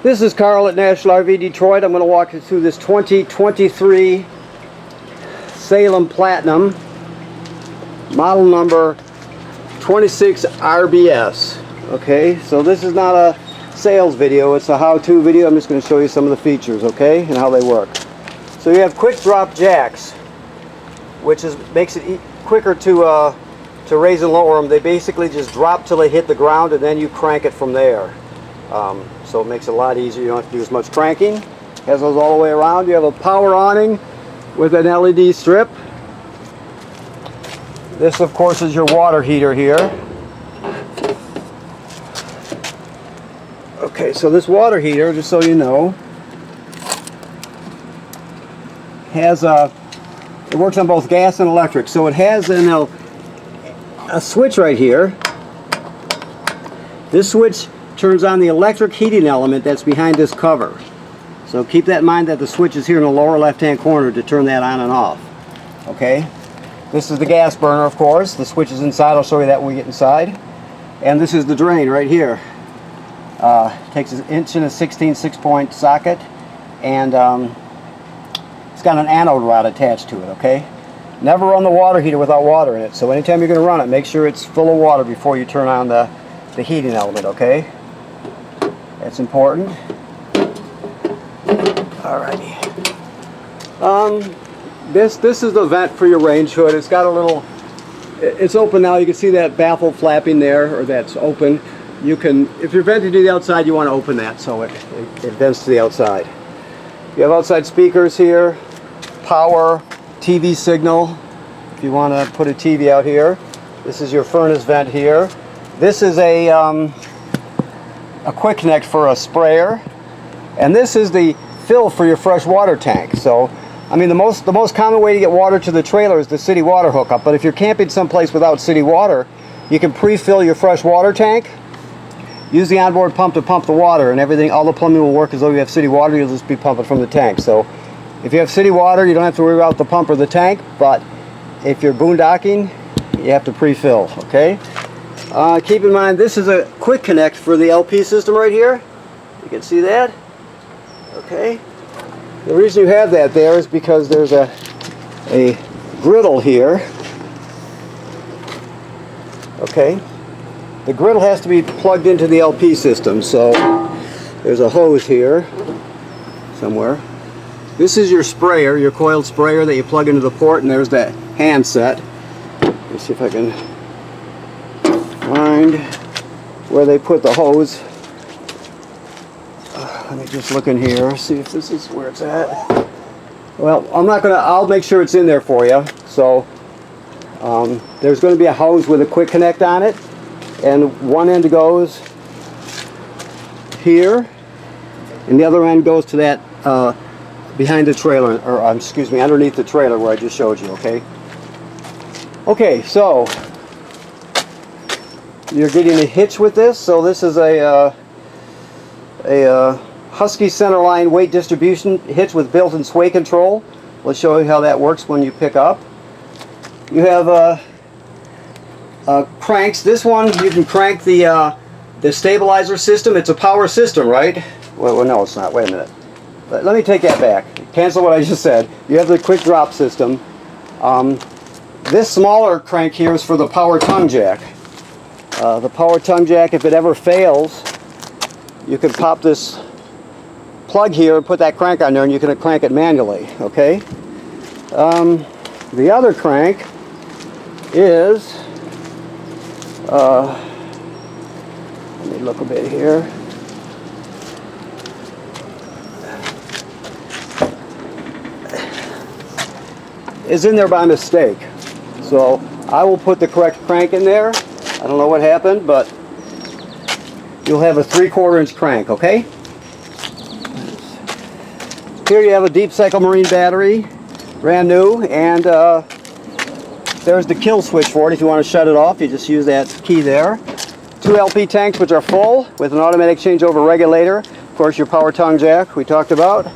This is Carl at National RV Detroit. I'm going to walk you through this 2023 Salem Platinum, model number 26 RBS. Okay, so this is not a sales video, it's a how-to video. I'm just going to show you some of the features, okay, and how they work. So you have quick drop jacks, which makes it quicker to raise and lower them. They basically just drop till they hit the ground, and then you crank it from there. So it makes it a lot easier. You don't have to do as much cranking. Has those all the way around. You have a power awning with an LED strip. This, of course, is your water heater here. Okay, so this water heater, just so you know, has it works on both gas and electric. So it has a switch right here. This switch turns on the electric heating element that's behind this cover. So keep that in mind, that the switch is here in the lower left hand corner to turn that on and off. Okay, this is the gas burner, of course. The switch is inside. I'll show you that when we get inside. And this is the drain right here. Takes an 1" 16" 6-point socket, and it's got an anode rod attached to it. Okay, never run the water heater without water in it. So anytime you're going to run it, make sure it's full of water before you turn on the heating element. Okay, that's important. Alrighty. This is the vent for your range hood. It's got a little. It's open now. You can see that baffle flapping there, or that's open. You can, if you're venting to the outside, you want to open that so it vents to the outside. You have outside speakers here, power, TV signal, if you want to put a TV out here. This is your furnace vent here. This is a quick connect for a sprayer, and this is the fill for your fresh water tank. So, I mean, the most common way to get water to the trailer is the city water hookup. But if you're camping someplace without city water, you can pre-fill your fresh water tank. Use the onboard pump to pump the water, and everything, all the plumbing will work as though you have city water. You'll just be pumping from the tank. So if you have city water, you don't have to worry about the pump or the tank, but if you're boondocking, you have to pre-fill. Okay, keep in mind, this is a quick connect for the LP system right here. You can see that. Okay, the reason you have that there is because there's a griddle here. Okay, the griddle has to be plugged into the LP system, so there's a hose here somewhere. This is your sprayer, your coiled sprayer that you plug into the port, and there's that handset. Let's see if I can find where they put the hose. Let me just look in here, see if this is where it's at. Well, I'll make sure it's in there for you. So there's going to be a hose with a quick connect on it, and one end goes here, and the other end goes to that behind the trailer, or excuse me, underneath the trailer where I just showed you. Okay. Okay, so you're getting a hitch with this. So this is a Husky centerline weight distribution hitch with built-in sway control. We'll show you how that works when you pick up. You have cranks. This one, you can crank the stabilizer system. It's a power system, right? Well, no, it's not. Wait a minute. Let me take that back. Cancel what I just said. You have the quick drop system. This smaller crank here is for the power tongue jack. The power tongue jack, if it ever fails, you can pop this plug here and put that crank on there, and you can crank it manually. Okay. The other crank is, let me look a bit here. Is in there by mistake. So I will put the correct crank in there. I don't know what happened, but you'll have a 3/4 inch crank. Okay. Here you have a deep cycle marine battery, brand new, and there's the kill switch for it. If you want to shut it off, you just use that key there. 2 LP tanks which are full with an automatic changeover regulator. Of course, your power tongue jack we talked about.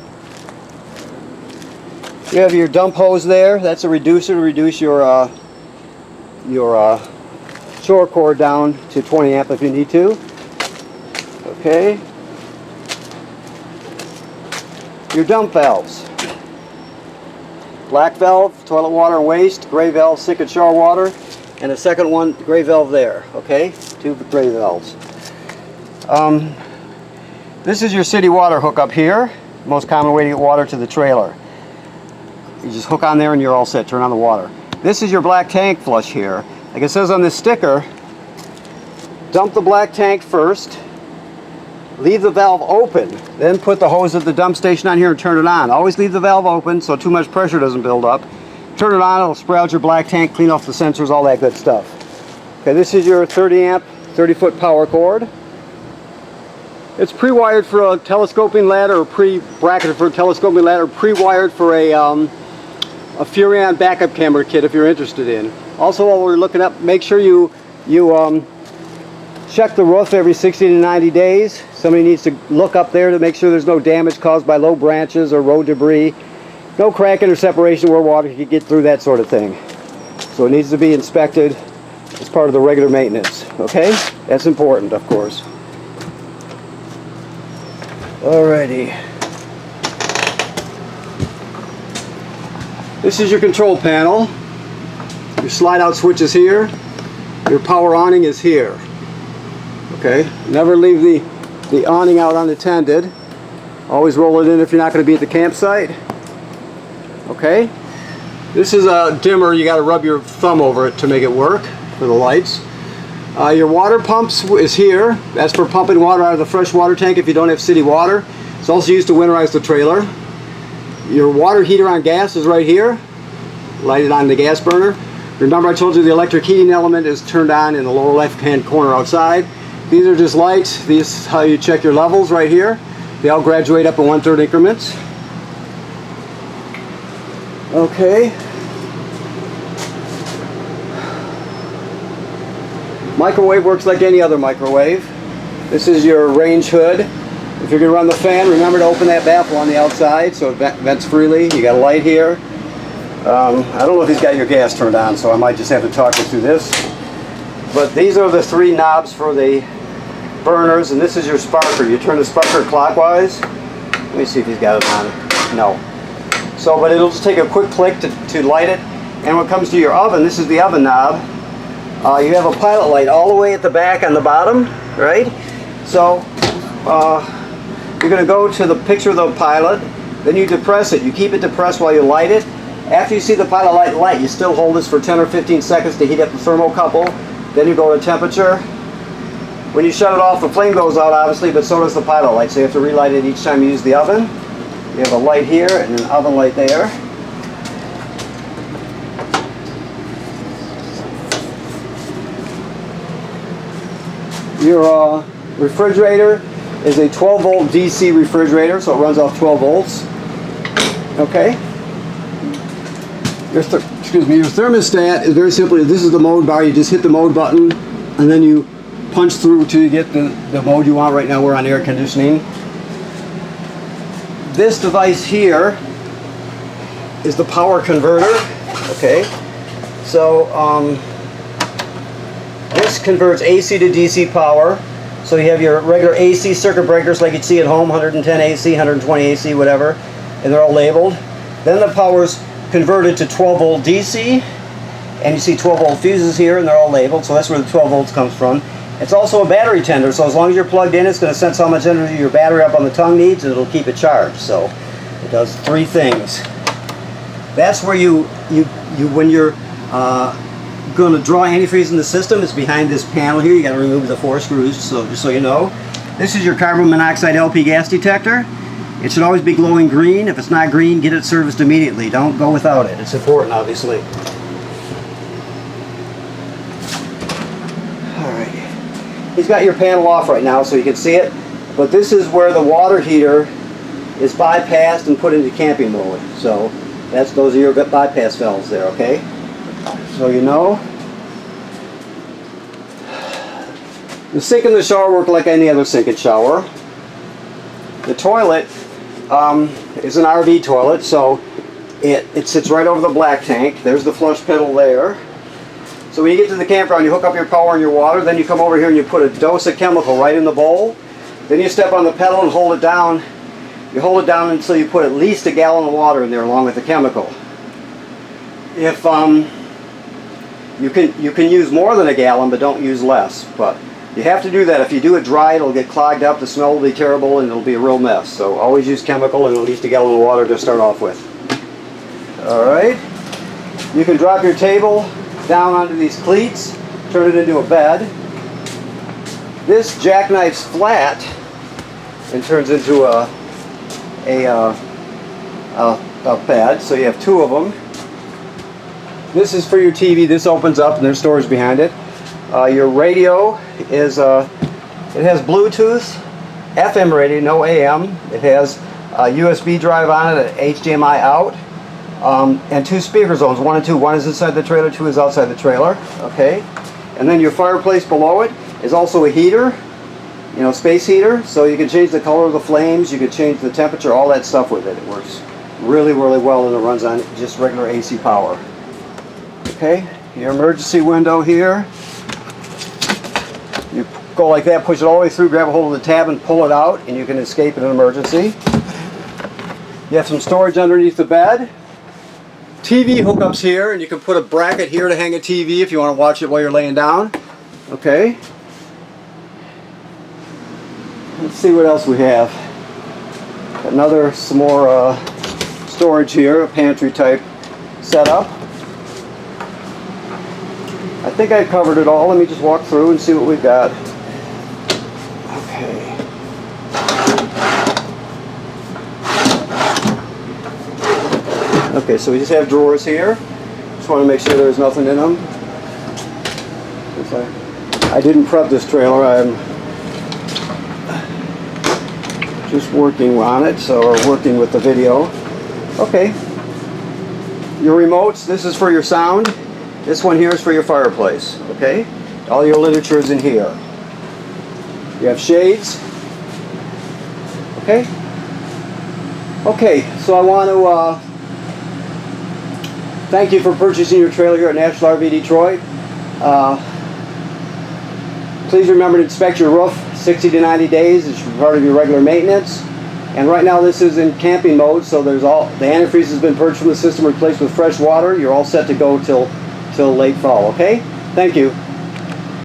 You have your dump hose there. That's a reducer to reduce your shore cord down to 20 amp if you need to. Okay. your dump valves. Black valve, toilet water and waste. Gray valve, sink and shower water. And a second one, gray valve there. Okay, 2 gray valves. This is your city water hookup here. Most common way to get water to the trailer. You just hook on there and you're all set. Turn on the water. This is your black tank flush here. Like it says on this sticker, dump the black tank first. Leave the valve open, then put the hose at the dump station on here and turn it on. Always leave the valve open so too much pressure doesn't build up. Turn it on, it'll spray out your black tank, clean off the sensors, all that good stuff. Okay, this is your 30 amp, 30-foot power cord. It's pre-wired for a telescoping ladder, or pre-bracketed for a telescoping ladder, pre-wired for a Furrion backup camera kit if you're interested in. Also, while we're looking up, make sure you check the roof every 60 to 90 days. Somebody needs to look up there to make sure there's no damage caused by low branches or road debris. No cracking or separation where water could get through, that sort of thing. So it needs to be inspected as part of the regular maintenance. Okay? That's important, of course. Alrighty. This is your control panel. Your slide out switch is here. Your power awning is here. Okay, never leave the awning out unattended. Always roll it in if you're not going to be at the campsite. Okay, this is a dimmer. You got to rub your thumb over it to make it work for the lights. Your water pumps is here. That's for pumping water out of the fresh water tank if you don't have city water. It's also used to winterize the trailer. Your water heater on gas is right here. Light it on the gas burner. Remember I told you the electric heating element is turned on in the lower left hand corner outside. These are just lights. This is how you check your levels right here. They all graduate up in 1/3 increments. Okay. Microwave works like any other microwave. This is your range hood. If you're going to run the fan, remember to open that baffle on the outside so it vents freely. You got a light here. I don't know if he's got your gas turned on, so I might just have to talk you through this. But these are the 3 knobs for the burners, and this is your sparker. You turn the sparker clockwise. Let me see if he's got it on. No. So, but it'll just take a quick click to light it. And when it comes to your oven, this is the oven knob. You have a pilot light all the way at the back on the bottom, right? So, you're going to go to the picture of the pilot, then you depress it. You keep it depressed while you light it. After you see the pilot light, you still hold this for 10 or 15 seconds to heat up the thermocouple. Then you go to temperature. When you shut it off, the flame goes out obviously, but so does the pilot light. So you have to relight it each time you use the oven. You have a light here and an oven light there. Your refrigerator is a 12-volt DC refrigerator, so it runs off 12 volts. Okay. Your thermostat is very simply, this is the mode bar. You just hit the mode button and then you punch through till you get the mode you want. Right now we're on air conditioning. This device here is the power converter. Okay, so this converts AC to DC power. So you have your regular AC circuit breakers like you'd see at home, 110 AC, 120 AC, whatever, and they're all labeled. Then the power's converted to 12 volt DC, and you see 12 volt fuses here, and they're all labeled, so that's where the 12 volts comes from. It's also a battery tender, so as long as you're plugged in, it's going to sense how much energy your battery up on the tongue needs, and it'll keep it charged. So it does 3 things. That's where when you're going to draw antifreeze in the system, it's behind this panel here. You got to remove the 4 screws, so just so you know. This is your carbon monoxide LP gas detector. It should always be glowing green. If it's not green, get it serviced immediately. Don't go without it. It's important, obviously. Alright. He's got your panel off right now so you can see it. But this is where the water heater is bypassed and put into camping mode. So those are your bypass valves there, okay? So you know. The sink and the shower work like any other sink and shower. The toilet is an RV toilet, so it sits right over the black tank. There's the flush pedal there. So when you get to the campground, you hook up your power and your water, then you come over here and you put a dose of chemical right in the bowl. Then you step on the pedal and hold it down You hold it down until you put at least a gallon of water in there along with the chemical. If you can use more than a gallon, but don't use less. But you have to do that. If you do it dry, it'll get clogged up, the smell will be terrible, and it'll be a real mess. So always use chemical and at least a gallon of water to start off with. Alright, you can drop your table down onto these cleats, turn it into a bed. This jackknife's flat and turns into a bed, so you have two of them. This is for your TV. This opens up and there's storage behind it. Your radio is, it has Bluetooth, FM radio, no AM. It has a USB drive on it, an HDMI out, and two speaker zones, 1 and 2. One is inside the trailer, 2 is outside the trailer. Okay, and then your fireplace below it is also a heater, you know, space heater, so you can change the color of the flames, you can change the temperature, all that stuff with it. It works really, really well, and it runs on just regular AC power. Okay, your emergency window here. You go like that, push it all the way through, grab a hold of the tab and pull it out, and you can escape in an emergency. You have some storage underneath the bed. TV hookups here, and you can put a bracket here to hang a TV if you want to watch it while you're laying down. Okay. Let's see what else we have. Some more storage here, a pantry type setup. I think I covered it all. Let me just walk through and see what we've got. Okay. Okay, so we just have drawers here. Just want to make sure there's nothing in them. I didn't prep this trailer. I'm just working on it, so working with the video. Okay. Your remotes, this is for your sound. This one here is for your fireplace. Okay? All your literature is in here. You have shades. Okay? Okay, so I want to thank you for purchasing your trailer here at National RV Detroit. Please remember to inspect your roof 60 to 90 days. It's part of your regular maintenance. And right now this is in camping mode, so the antifreeze has been purged from the system, replaced with fresh water. You're all set to go till late fall, okay? Thank you.